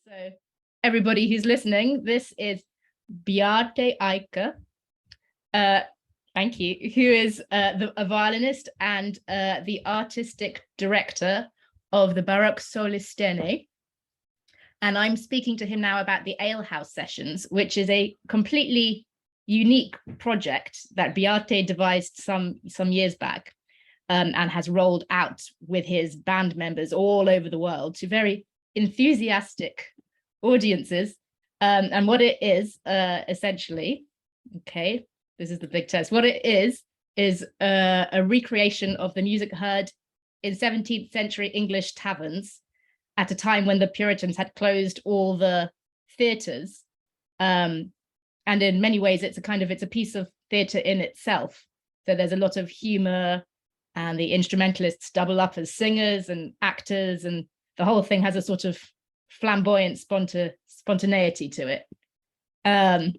So everybody who's listening, this is Bjarte Eike. Thank you, who is a violinist and the artistic director of the Barokksolistene. And I'm speaking to him now about the Alehouse Sessions, which is a completely unique project that Bjarte devised some years back and has rolled out with his band members all over the world to very enthusiastic audiences. And what it is essentially, okay, this is the big test. What it is a recreation of the music heard in 17th century English taverns at a time when the Puritans had closed all the theatres. And in many ways, it's a piece of theatre in itself. So there's a lot of humor, and the instrumentalists double up as singers and actors, and the whole thing has a sort of flamboyant spontaneity to it. Do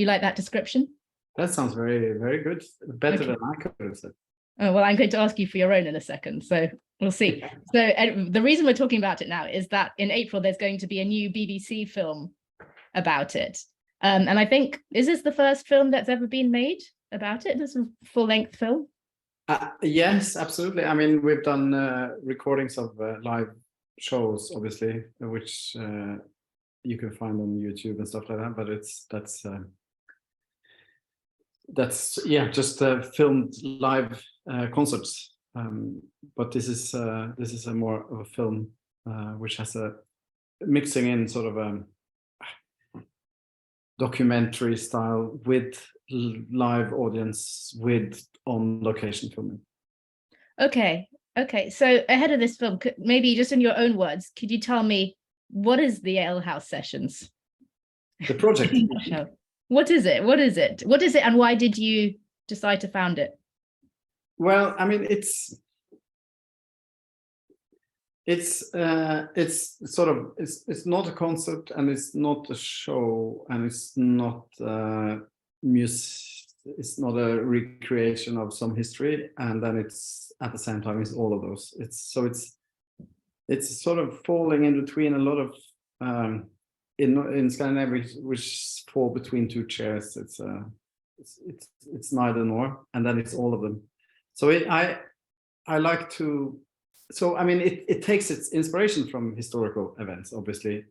you like that description? That sounds very, very good. Better than I could have said. Oh, well, I'm going to ask you for your own in a second, so we'll see. So the reason we're talking about it now is that in April, there's going to be a new BBC film about it. And I think, is this the first film that's ever been made about it? This is a full-length film? Yes, absolutely. I mean, we've done recordings of live shows, obviously, which you can find on YouTube and stuff like that. But that's just filmed live concerts. But this is a more of a film which has a mixing in sort of a documentary style with live audience with on location filming. Okay. So ahead of this film, maybe just in your own words, could you tell me what is the Alehouse Sessions? The project. What is it, and why did you decide to found it? Well, I mean, it's not a concert, and it's not a show, and it's not music. It's not a recreation of some history, and then it's at the same time it's all of those. It's sort of falling in between a lot of in Scandinavia, which fall between two chairs. It's neither nor, and then it's all of them. So I like to. So I mean, it takes its inspiration from historical events, obviously.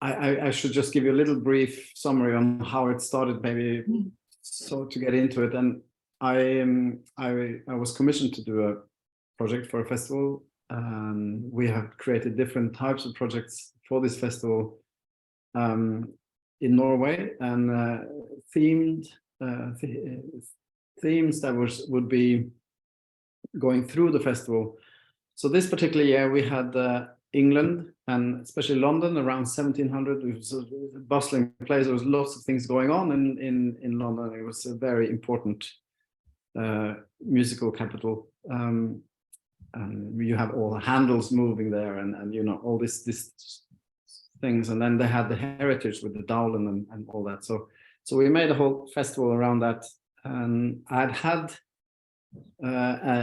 I should just give you a little brief summary on how it started, maybe, so to get into it. And I was commissioned to do a project for a festival. We have created different types of projects for this festival in Norway, and themes that would be going through the festival. So this particular year we had England, and especially London around 1700. It was a bustling place. There was lots of things going on in London. It was a very important musical capital. And you have all the handles moving there, and you know, all this things. And then they had the heritage with the Dowlen and all that. So we made a whole festival around that. And I'd had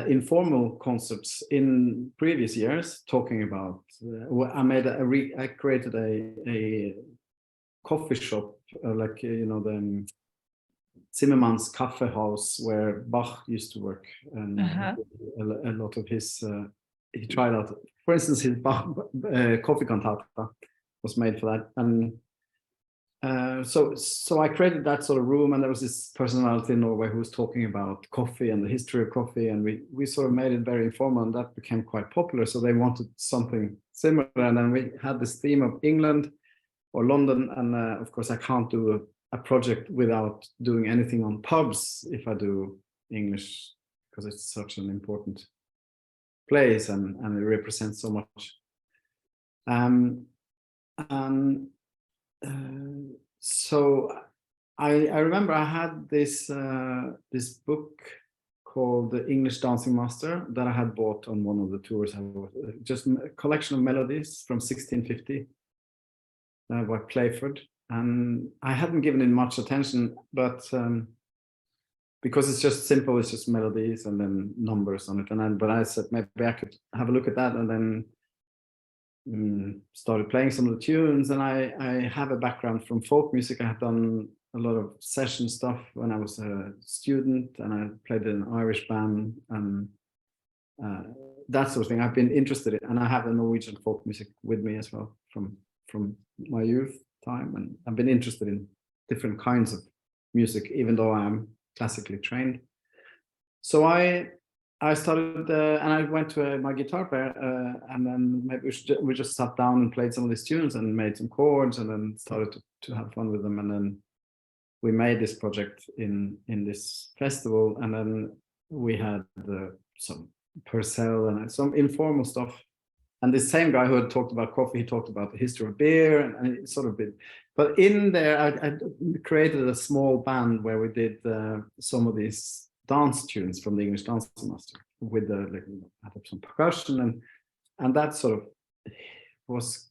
informal concerts in previous years talking about. I created a coffee shop, like you know, the Zimmermann's Cafe House where Bach used to work, and a lot of his he tried out. For instance, his Bach coffee cantata was made for that, and so I created that sort of room, and there was this personality in Norway who was talking about coffee and the history of coffee, and we sort of made it very informal, and that became quite popular. So they wanted something similar, and then we had this theme of England or London, and of course I can't do a project without doing anything on pubs if I do English, because it's such an important place and it represents so much. So I remember I had this book called The English Dancing Master that I had bought on one of the tours. Just a collection of melodies from 1650 by Playford, and I hadn't given it much attention, but because it's just simple, it's just melodies and then numbers on it. But I said maybe I could have a look at that, and then started playing some of the tunes, and I have a background from folk music. I have done a lot of session stuff when I was a student, and I played in an Irish band and that sort of thing. I've been interested in, and I have the Norwegian folk music with me as well from my youth time, and I've been interested in different kinds of music, even though I'm classically trained. So I started, and I went to my guitar player, and then maybe we just sat down and played some of these tunes and made some chords, and then started to have fun with them. And then we made this project in this festival, and then we had some Purcell and some informal stuff. And the same guy who had talked about coffee, he talked about the history of beer, and it sort of bit. But in there, I created a small band where we did some of these dance tunes from the English Dance Master with the had some percussion, and that sort of was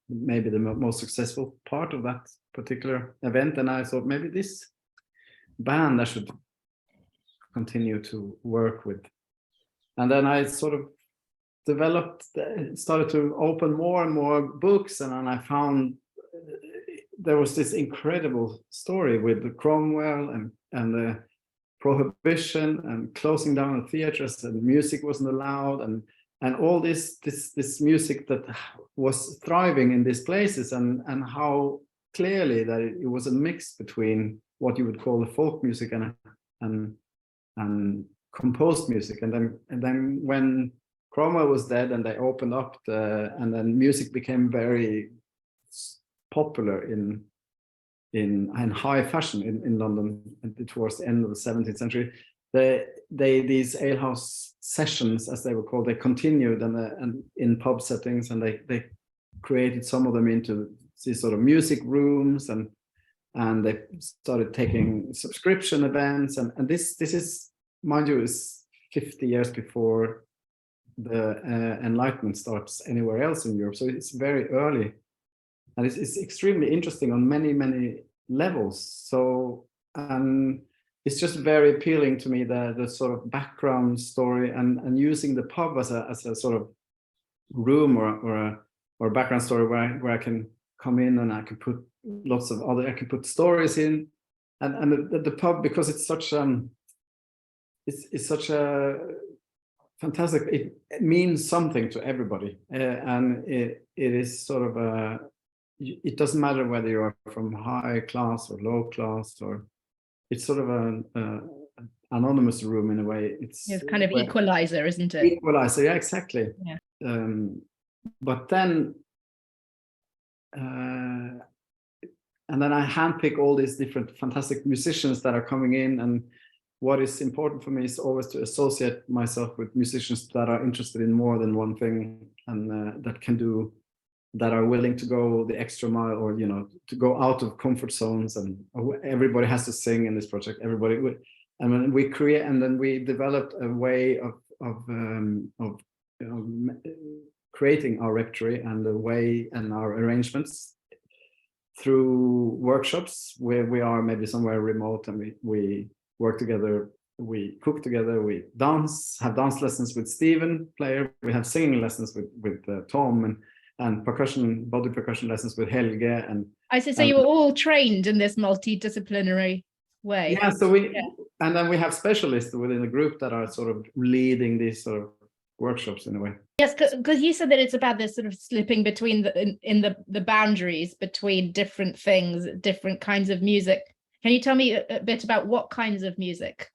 maybe the most successful part of that particular event. And I thought maybe this band I should continue to work with. And then I sort of started to open more and more books, and then I found there was this incredible story with the Cromwell and the prohibition and closing down the theaters, and music wasn't allowed, and all this music that was thriving in these places, and how clearly that it was a mix between what you would call the folk music and composed music. And then when Cromwell was dead and they opened up and then music became very popular in high fashion in London towards the end of the 17th century. These Alehouse Sessions, as they were called, they continued and in pub settings, and they created some of them into these sort of music rooms, and they started taking subscription events, and this is, mind you, is 50 years before the Enlightenment starts anywhere else in Europe. So it's very early, and it's extremely interesting on many levels. So it's just very appealing to me, the sort of background story, and using the pub as a sort of room or background story where I can come in and I can put I can put stories in, and the pub, because it's such it's such a fantastic, it means something to everybody, and it is sort of it doesn't matter whether you are from high class or low class, or it's sort of an anonymous room in a way. It's kind of equalizer, isn't it? Equalizer, yeah, exactly. Yeah. But then and then I handpick all these different fantastic musicians that are coming in, and what is important for me is always to associate myself with musicians that are interested in more than one thing, and that are willing to go the extra mile, or to go out of comfort zones. And everybody has to sing in this project. Everybody would, and when we create, and then we developed a way of creating our repertoire and the way and our arrangements through workshops where we are maybe somewhere remote, and we work together, we cook together, we have dance lessons with Stephen player, we have singing lessons with Tom, and body percussion lessons with Helge. And I see. So you were all trained in this multidisciplinary way. Yeah. So and then we have specialists within the group that are sort of leading these sort of workshops in a way. Yes, because you said that it's about this sort of slipping between the boundaries between different things, different kinds of music. Can you tell me a bit about what kinds of music?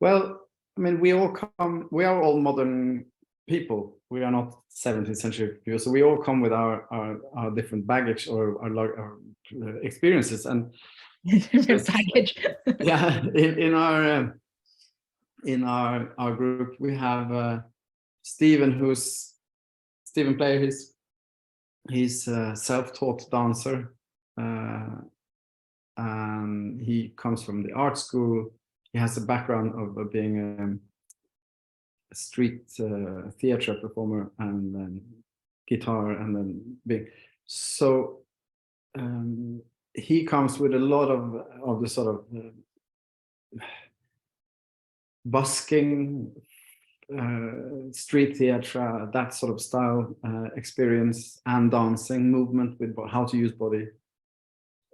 Well, I mean, we are all modern people. We are not 17th century people, so we all come with our different baggage or our experiences and different baggage. Yeah, in our group we have Stephen player. He's a self-taught dancer, and he comes from the art school. He has a background of being a street theater performer, and then guitar, and then so he comes with a lot of the sort of busking street theatre, that sort of style experience, and dancing movement with how to use body.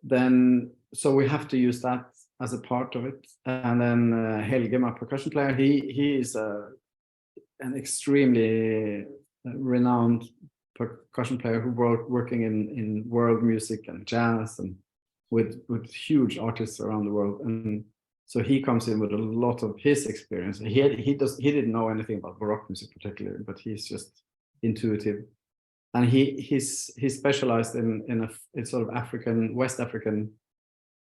Then, so we have to use that as a part of it. And then Helge, my percussion player, he is an extremely renowned percussion player who working in world music and jazz and with huge artists around the world. And so he comes in with a lot of his experience. He didn't know anything about Baroque music particularly, but he's just intuitive. And he specialized in a sort of West African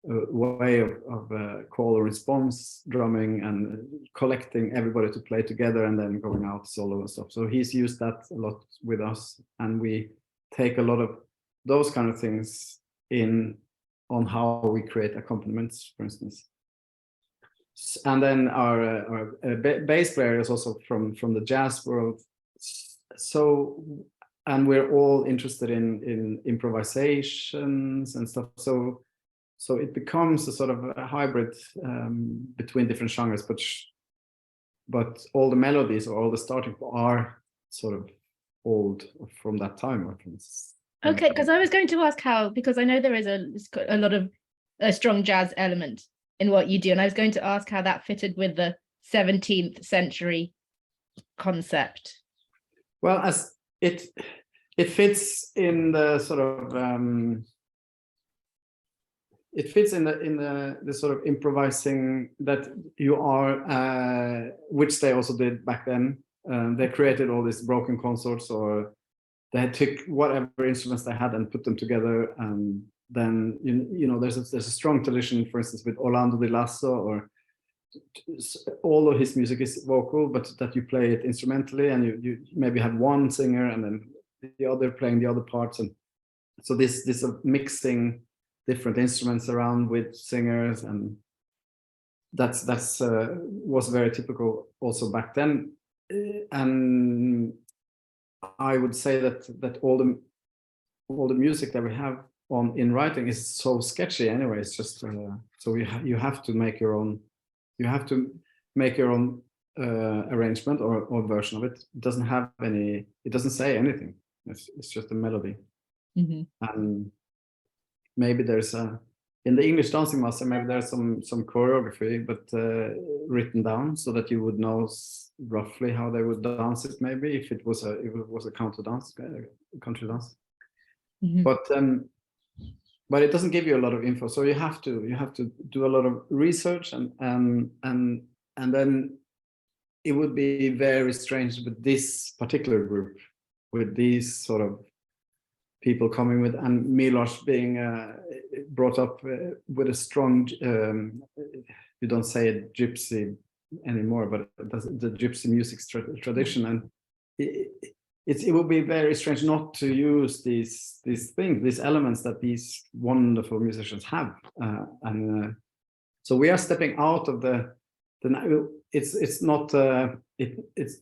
way of call and response drumming and collecting everybody to play together and then going out solo and stuff. So he's used that a lot with us, and we take a lot of those kind of things on how we create accompaniments, for instance. And then our bass player is also from the jazz world. So, and we're all interested in improvisations and stuff. So it becomes a sort of a hybrid between different genres, but all the melodies or all the starting are sort of old from that time. Okay, because I was going to ask how, because I know there is a lot of a strong jazz element in what you do, and I was going to ask how that fitted with the 17th century concept. Well, as it fits in the sort of it fits in the sort of improvising that you are, which they also did back then. They created all these broken consorts, or they took whatever instruments they had and put them together. And then you know there's a strong tradition, for instance, with Orlando di Lasso, or all of his music is vocal, but that you play it instrumentally, and you maybe have one singer and then the other playing the other parts. And so this mixing different instruments around with singers, and that's was very typical also back then. And I would say that all the music that we have in writing is so sketchy anyway. It's just so you have to make your own. You have to make your own arrangement or version of it. It doesn't have any. It doesn't say anything. It's just a melody. Mm-hmm. And maybe there's in the English dancing master, maybe there's some choreography, but written down so that you would know roughly how they would dance it. Maybe if it was a country dance. Mm-hmm. But it doesn't give you a lot of info. So you have to do a lot of research, and then it would be very strange with this particular group, with these sort of people coming with, and Milos being brought up with a strong, you don't say it gypsy anymore, but the gypsy music tradition, and it would be very strange not to use these things, these elements that these wonderful musicians have, and so we are stepping out of it's not it's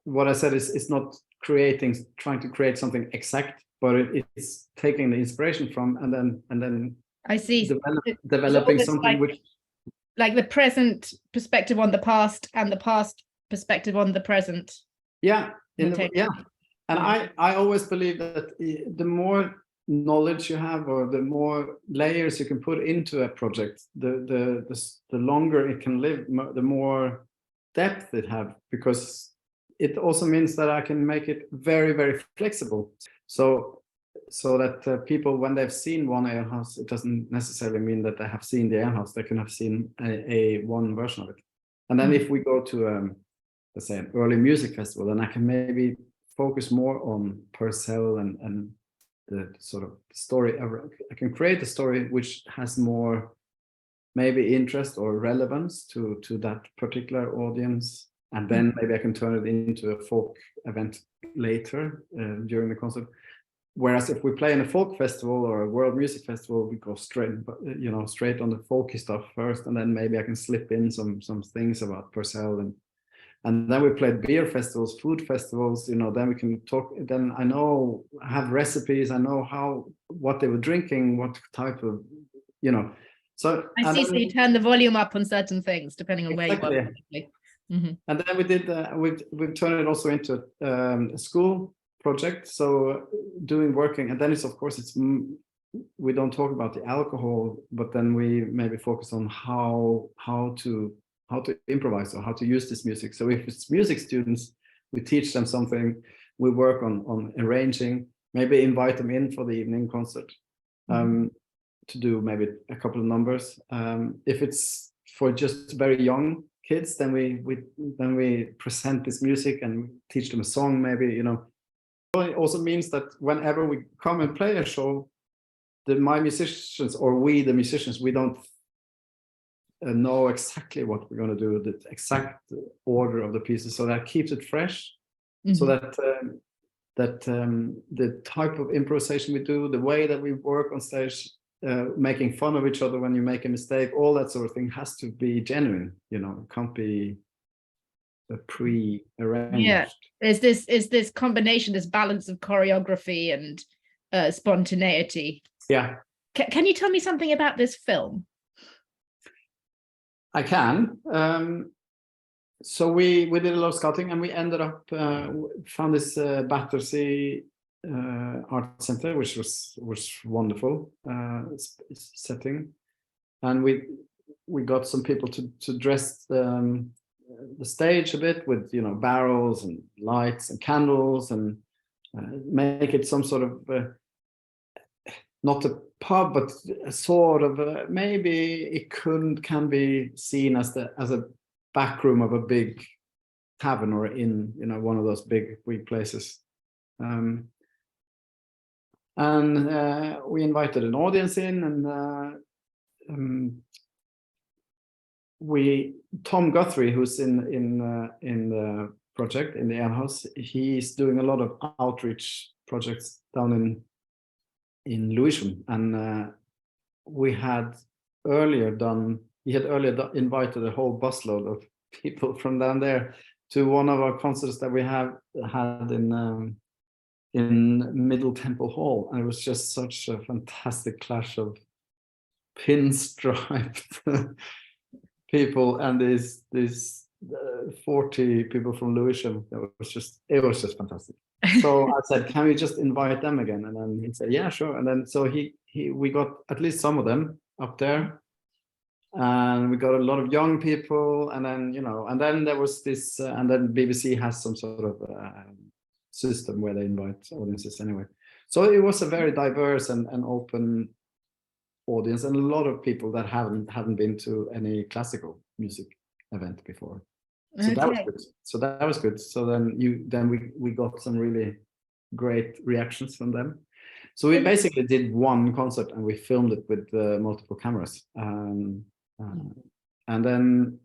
what I said is it's not trying to create something exact, but it's taking the inspiration from and then I see developing something which, like the present perspective on the past and the past perspective on the present. Yeah. And I always believe that the more knowledge you have, or the more layers you can put into a project, the longer it can live, the more depth it have, because it also means that I can make it very, very flexible. So that people, when they've seen one alehouse, it doesn't necessarily mean that they have seen the alehouse. They can have seen a one version of it. And then if we go to let's say an early music festival, then I can maybe focus more on Purcell and the sort of story. I can create a story which has more maybe interest or relevance to that particular audience, and then maybe I can turn it into a folk event later during the concert. Whereas if we play in a folk festival or a world music festival, we go straight on the folky stuff first, and then maybe I can slip in some things about Purcell, and then we played beer festivals, food festivals, then we can talk. Then I have recipes, I know what they were drinking, what type of, So I see. So you turn the volume up on certain things depending on where you are. Mhm. And then we did we've turned it also into a school project. So working, and then it's of course we don't talk about the alcohol, but then we maybe focus on how to improvise or how to use this music. So if it's music students, we teach them something. We work on arranging, maybe invite them in for the evening concert to do maybe a couple of numbers. If it's for just very young kids, then we present this music and teach them a song, maybe, you know. It also means that whenever we come and play a show, my musicians or we, the musicians, we don't know exactly what we're going to do, the exact order of the pieces, so that keeps it fresh. So that the type of improvisation we do, the way that we work on stage, making fun of each other when you make a mistake, all that sort of thing has to be genuine, you know. It can't be pre-arranged. Yeah, is this combination, this balance of choreography and spontaneity. Yeah. Can you tell me something about this film? I can. So we did a lot of scouting, and we ended up found this Battersea art center, which was wonderful setting, and we got some people to dress the stage a bit with, you know, barrels and lights and candles, and make it some sort of not a pub, but a sort of maybe it can be seen as a back room of a big tavern or inn, you know, one of those big places. And we invited an audience in, and Tom Guthrie, who's in the project in the Alehouse, he's doing a lot of outreach projects down in Lewisham, and he had earlier invited a whole busload of people from down there to one of our concerts that we had in Middle Temple Hall, and it was just such a fantastic clash of pinstriped people and these 40 people from Lewisham. It was just fantastic. So I said, can we just invite them again? And then he said, yeah, sure. And then so we got at least some of them up there, and we got a lot of young people, and then, you know, and then there was this and then BBC has some sort of system where they invite audiences anyway. So it was a very diverse and open audience, and a lot of people that hadn't been to any classical music event before. So that was good. So then we got some really great reactions from them. So we basically did one concert, and we filmed it with multiple cameras. And then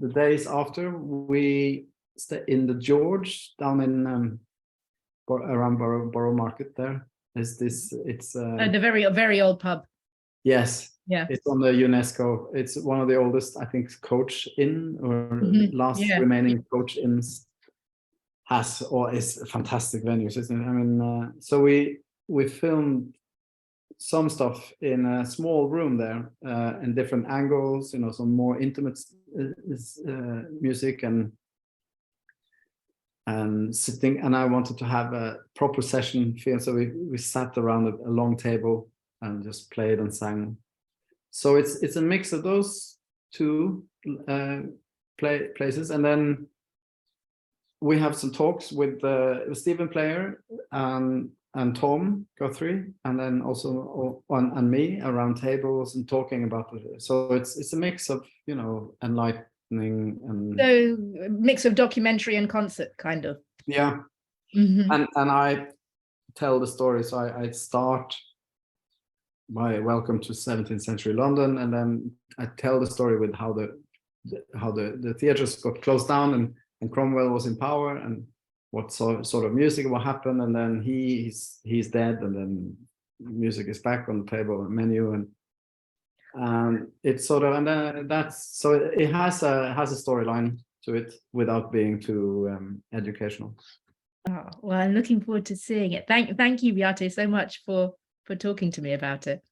the days after, we stayed in the George down in around Borough Market. There is this. It's the very old pub. Yes. Yeah. It's on the UNESCO. It's one of the oldest, I think, coach inn or last remaining coach inns is a fantastic venue, isn't it? I mean, so we filmed some stuff in a small room there, in different angles, you know, some more intimate music and sitting, and I wanted to have a proper session feel, so we sat around a long table and just played and sang. So it's a mix of those two places, and then we have some talks with Stephen Player and Tom Guthrie, and then also and me around tables and talking about it. So it's a mix of, you know, enlightening and so a mix of documentary and concert, kind of. Yeah. And I tell the story. So I start my welcome to 17th century London, and then I tell the story with how the theatres got closed down and Cromwell was in power, and what sort of music will happen, and then he's dead, and then music is back on the table and menu, and it's sort of, and then that's, so it has a storyline to it without being too educational. Oh, well, I'm looking forward to seeing it. Thank you, Bjarte, so much for talking to me about it.